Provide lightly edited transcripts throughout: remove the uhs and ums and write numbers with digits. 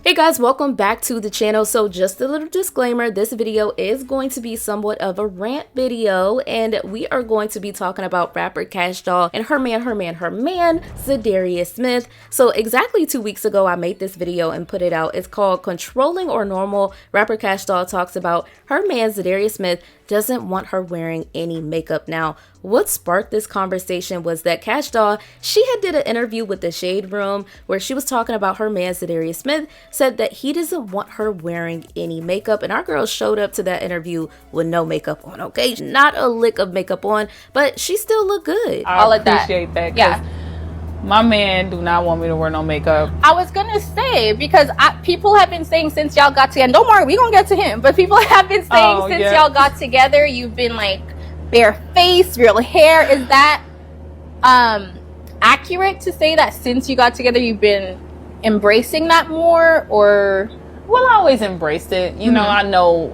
Hey guys, welcome back to the channel. So just a little disclaimer, this video is going to be somewhat of a rant video, and we are going to be talking about rapper Kashdoll and her man, Zadarius Smith. So exactly 2 weeks ago, I made this video and put it out. It's called Controlling or Normal. Rapper Kashdoll talks about her man, Zadarius Smith, doesn't want her wearing any makeup. Now, what sparked this conversation was that Kashdoll, she had did an interview with the Shade Room where she was talking about her man, Zadarius Smith, said that he doesn't want her wearing any makeup, and our girl showed up to that interview with no makeup on, okay? Not a lick of makeup on, but she still looked good. I appreciate that. Yeah. My man do not want me to wear no makeup. I was gonna say, because people have been saying since y'all got together, and don't worry, we gonna get to him, but people have been saying since y'all got together, you've been like bare face, real hair. Is that accurate to say that since you got together you've been embracing that more? Or Well, I always embraced it. You know, I know,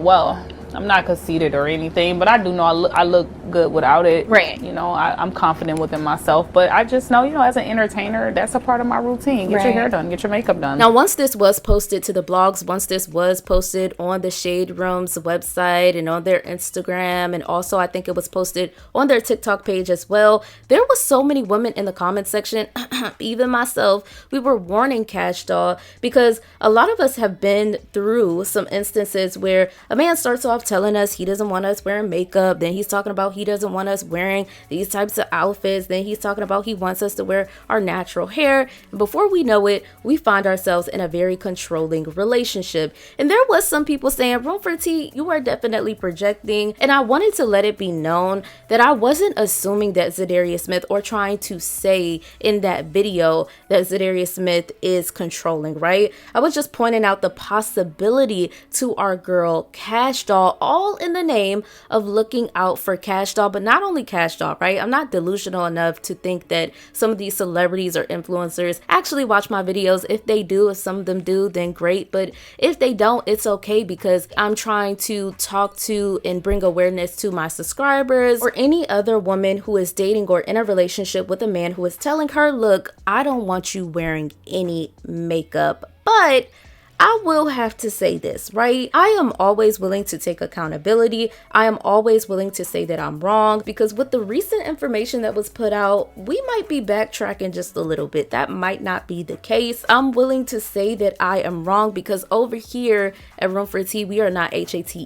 well, I'm not conceited or anything, but I do know I look good without it. Right. You know, I'm confident within myself, but I just know, as an entertainer, that's a part of my routine. Get your hair done, get your makeup done. Now, once this was posted to the blogs, once this was posted on the Shade Room's website and on their Instagram, and also I think it was posted on their TikTok page as well, there was so many women in the comment section, even myself, we were warning Kashdoll, because a lot of us have been through some instances where a man starts off telling us he doesn't want us wearing makeup, then he's talking about he doesn't want us wearing these types of outfits, then he's talking about he wants us to wear our natural hair, and before we know it, we find ourselves in a very controlling relationship. And there was some people saying, Room for Tea, you are definitely projecting, and I wanted to let it be known that I wasn't assuming that Zadarius Smith, or trying to say in that video that Zadarius Smith is controlling, right? I was just pointing out the possibility to our girl Kashdoll, all in the name of looking out for Kashdoll, but not only Kashdoll, right? I'm not delusional enough to think that some of these celebrities or influencers actually watch my videos. If they do, if some of them do, then great. But if they don't, it's okay, because I'm trying to talk to and bring awareness to my subscribers or any other woman who is dating or in a relationship with a man who is telling her, look, I don't want you wearing any makeup. But I will have to say this, right? I am always willing to take accountability. I am always willing to say that I'm wrong, because with the recent information that was put out, we might be backtracking just a little bit. That might not be the case. I'm willing to say that I am wrong, because over here at Room for Tea, we are not haters.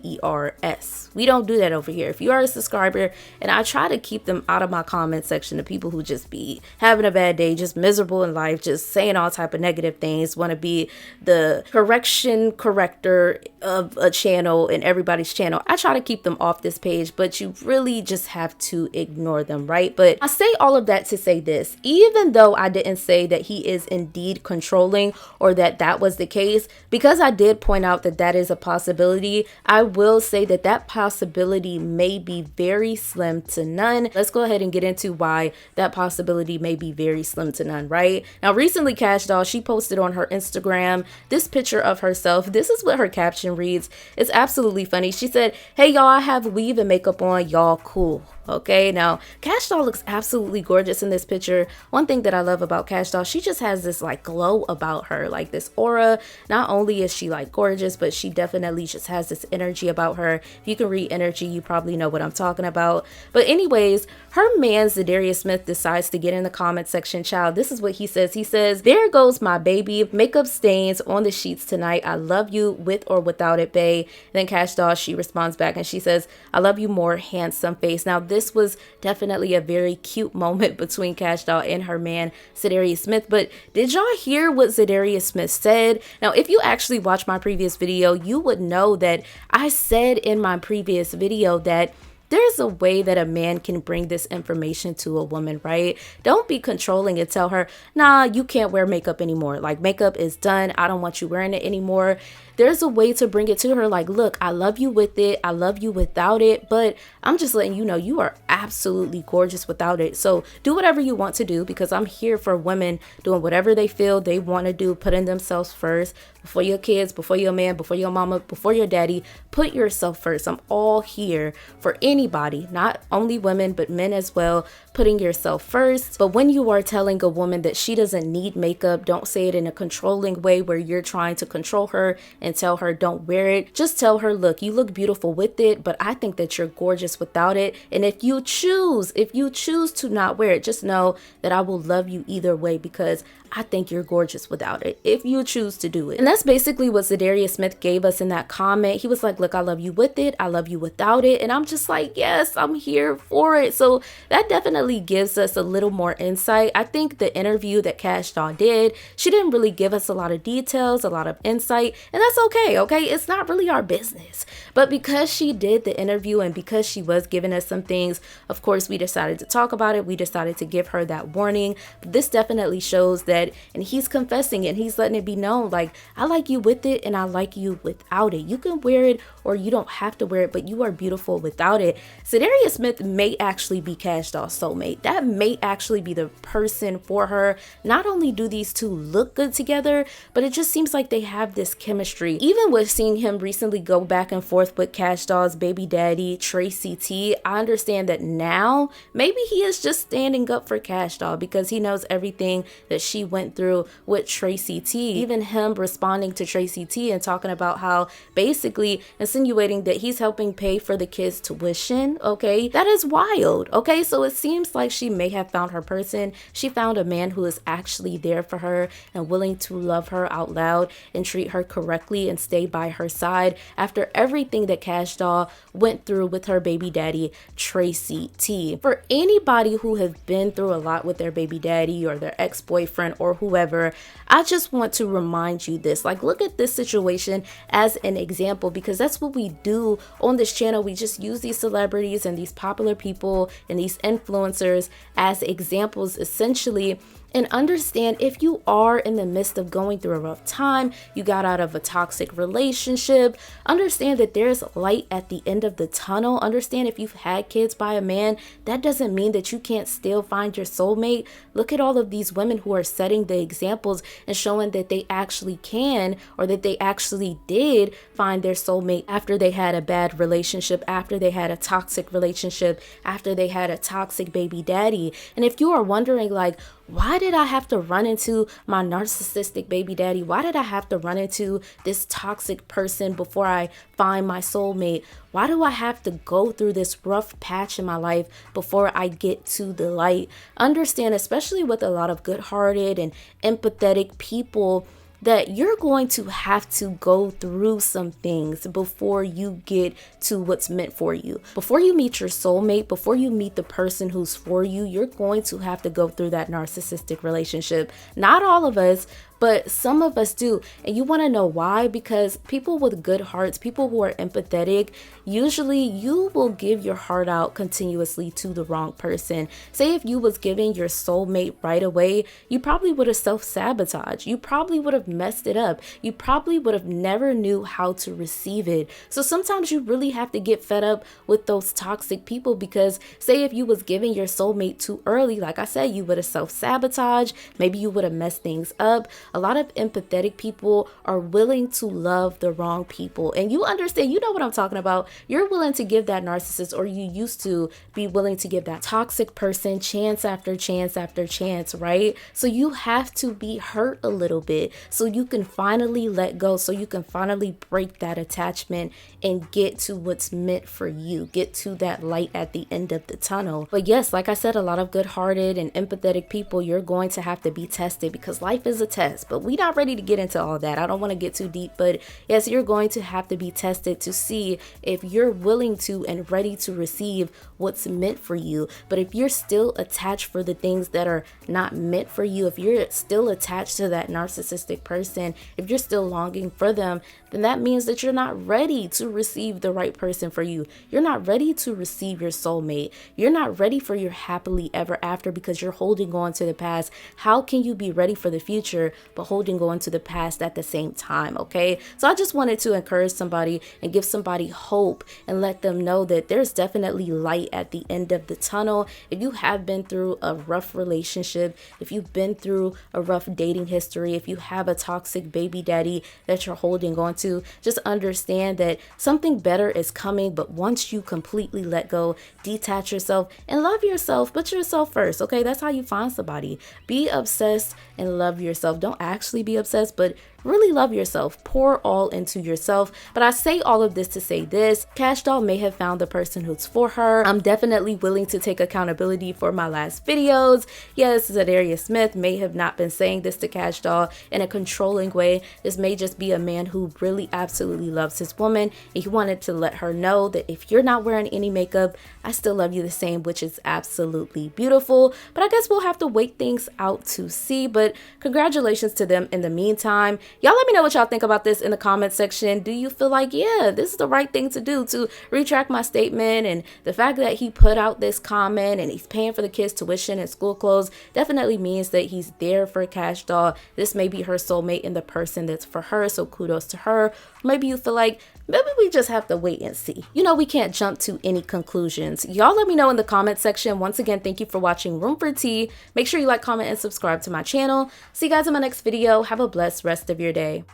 We don't do that over here. If you are a subscriber, and I try to keep them out of my comment section, the people who just be having a bad day, just miserable in life, just saying all type of negative things, want to be the correction corrector of a channel and everybody's channel, I try to keep them off this page, but you really just have to ignore them, right? But I say all of that to say this: even though I didn't say that he is indeed controlling, or that that was the case, because I did point out that that is a possibility, I will say that that possibility may be very slim to none. Let's go ahead and get into why that possibility may be very slim to none, right? Now, recently Kashdoll, she posted on her Instagram this picture of herself. This is what her caption reads. It's absolutely funny. She said, hey y'all, I have weave and makeup on, y'all cool. Okay, now Kashdoll looks absolutely gorgeous in this picture. One thing that I love about Kashdoll, she just has this like glow about her, like this aura. Not only is she like gorgeous, but she definitely just has this energy about her. If you can read energy, you probably know what I'm talking about. But anyways, her man Zadarius Smith decides to get in the comment section. Child, this is what he says. He says, there goes my baby, makeup stains on the sheets tonight. I love you with or without it, bae. And then Kashdoll, she responds back and she says, I love you more, handsome face. Now, this was definitely a very cute moment between Kashdoll and her man Zadarius Smith. But did y'all hear what Zadarius Smith said? Now, if you actually watched my previous video, you would know that I said in my previous video that there's a way that a man can bring this information to a woman, right? Don't be controlling and tell her, nah, you can't wear makeup anymore. Like, makeup is done. I don't want you wearing it anymore. there's a way to bring it to her. Like, look, I love you with it. I love you without it. But I'm just letting you know you are absolutely gorgeous without it. So do whatever you want to do, because I'm here for women doing whatever they feel they want to do, putting themselves first before your kids, before your man, before your mama, before your daddy. Put yourself first. I'm all here for anybody, not only women, but men as well, putting yourself first. But when you are telling a woman that she doesn't need makeup, don't say it in a controlling way where you're trying to control her and tell her don't wear it. Just tell her, look, you look beautiful with it, but I think that you're gorgeous without it. And if you choose to not wear it, just know that I will love you either way, because I think you're gorgeous without it, if you choose to do it. And that's basically what Zadarius Smith gave us in that comment. He was like, look, I love you with it, I love you without it. And I'm just like, yes, I'm here for it. So that definitely gives us a little more insight. I think the interview that Kashdoll did, she didn't really give us a lot of details, a lot of insight, and that's okay. It's not really our business. But because she did the interview and because she was giving us some things, of course, we decided to talk about it. We decided to give her that warning. But this definitely shows that, and he's confessing and he's letting it be known, like, I like you with it and I like you without it. You can wear it or you don't have to wear it, but you are beautiful without it. Zadarius Smith may actually be Kashdoll's soulmate. That may actually be the person for her. Not only do these two look good together, but it just seems like they have this chemistry. Even with seeing him recently go back and forth with Kashdoll's baby daddy, Tracy T, I understand that now maybe he is just standing up for Kashdoll because he knows everything that she went through with Tracy T. Even him responding to Tracy T and talking about how basically insinuating that he's helping pay for the kids' tuition. Okay, that is wild. Okay, so it seems like she may have found her person. She found a man who is actually there for her and willing to love her out loud and treat her correctly and stay by her side after everything that Kashdoll went through with her baby daddy, Tracy T. For anybody who has been through a lot with their baby daddy or their ex-boyfriend or whoever, I just want to remind you this. Like, look at this situation as an example, because that's what we do on this channel. We just use these celebrities and these popular people and these influencers as examples, essentially. And understand, if you are in the midst of going through a rough time, you got out of a toxic relationship, understand that there's light at the end of the tunnel. Understand, if you've had kids by a man, that doesn't mean that you can't still find your soulmate. Look at all of these women who are setting the examples and showing that they actually can, or that they actually did find their soulmate after they had a bad relationship, after they had a toxic relationship, after they had a toxic baby daddy. And if you are wondering, like, why did I have to run into my narcissistic baby daddy? Why did I have to run into this toxic person before I find my soulmate? Why do I have to go through this rough patch in my life before I get to the light? Understand, especially with a lot of good-hearted and empathetic people, that you're going to have to go through some things before you get to what's meant for you. Before you meet your soulmate, before you meet the person who's for you, you're going to have to go through that narcissistic relationship. Not all of us, but some of us do. And you want to know why? Because people with good hearts, people who are empathetic, usually you will give your heart out continuously to the wrong person. Say if you was giving your soulmate right away, you probably would have self-sabotaged. You probably would have messed it up. You probably would have never knew how to receive it. So sometimes you really have to get fed up with those toxic people, because say if you was giving your soulmate too early, like I said, you would have self-sabotaged. Maybe you would have messed things up. A lot of empathetic people are willing to love the wrong people. And you understand, you know what I'm talking about. You're willing to give that narcissist, or you used to be willing to give that toxic person chance after chance after chance, right? So you have to be hurt a little bit so you can finally let go, so you can finally break that attachment and get to what's meant for you, get to that light at the end of the tunnel. But yes, like I said, a lot of good-hearted and empathetic people, you're going to have to be tested, because life is a test. But we're not ready to get into all that. I don't want to get too deep, but yes, you're going to have to be tested to see if you're willing to and ready to receive what's meant for you. But if you're still attached for the things that are not meant for you, if you're still attached to that narcissistic person, if you're still longing for them, then that means that you're not ready to receive the right person for you. You're not ready to receive your soulmate. You're not ready for your happily ever after, because you're holding on to the past. How can you be ready for the future but holding on to the past at the same time, okay? So I just wanted to encourage somebody and give somebody hope and let them know that there's definitely light at the end of the tunnel. If you have been through a rough relationship, if you've been through a rough dating history, if you have a toxic baby daddy that you're holding on to, just understand that something better is coming. But once you completely let go, detach yourself and love yourself, put yourself first, okay? That's how you find somebody. Be obsessed and love yourself. Don't actually be obsessed, but really love yourself. Pour all into yourself. But I say all of this to say this: Kashdoll may have found the person who's for her. I'm definitely willing to take accountability for my last videos. Yes, Zadarius Smith may have not been saying this to Kashdoll in a controlling way. This may just be a man who really absolutely loves his woman, and he wanted to let her know that if you're not wearing any makeup, I still love you the same, which is absolutely beautiful. But I guess we'll have to wait things out to see. But congratulations to them in the meantime. Y'all let me know what y'all think about this in the comment section. Do you feel like, yeah, this is the right thing to do, to retract my statement? And the fact that he put out this comment and he's paying for the kids' tuition and school clothes definitely means that he's there for Kashdoll. This may be her soulmate and the person that's for her, so kudos to her. Maybe you feel like maybe we just have to wait and see. You know, we can't jump to any conclusions. Y'all let me know in the comment section. Once again, thank you for watching Room for Tea. Make sure you like, comment, and subscribe to my channel. See you guys in my next video. Have a blessed rest of your day.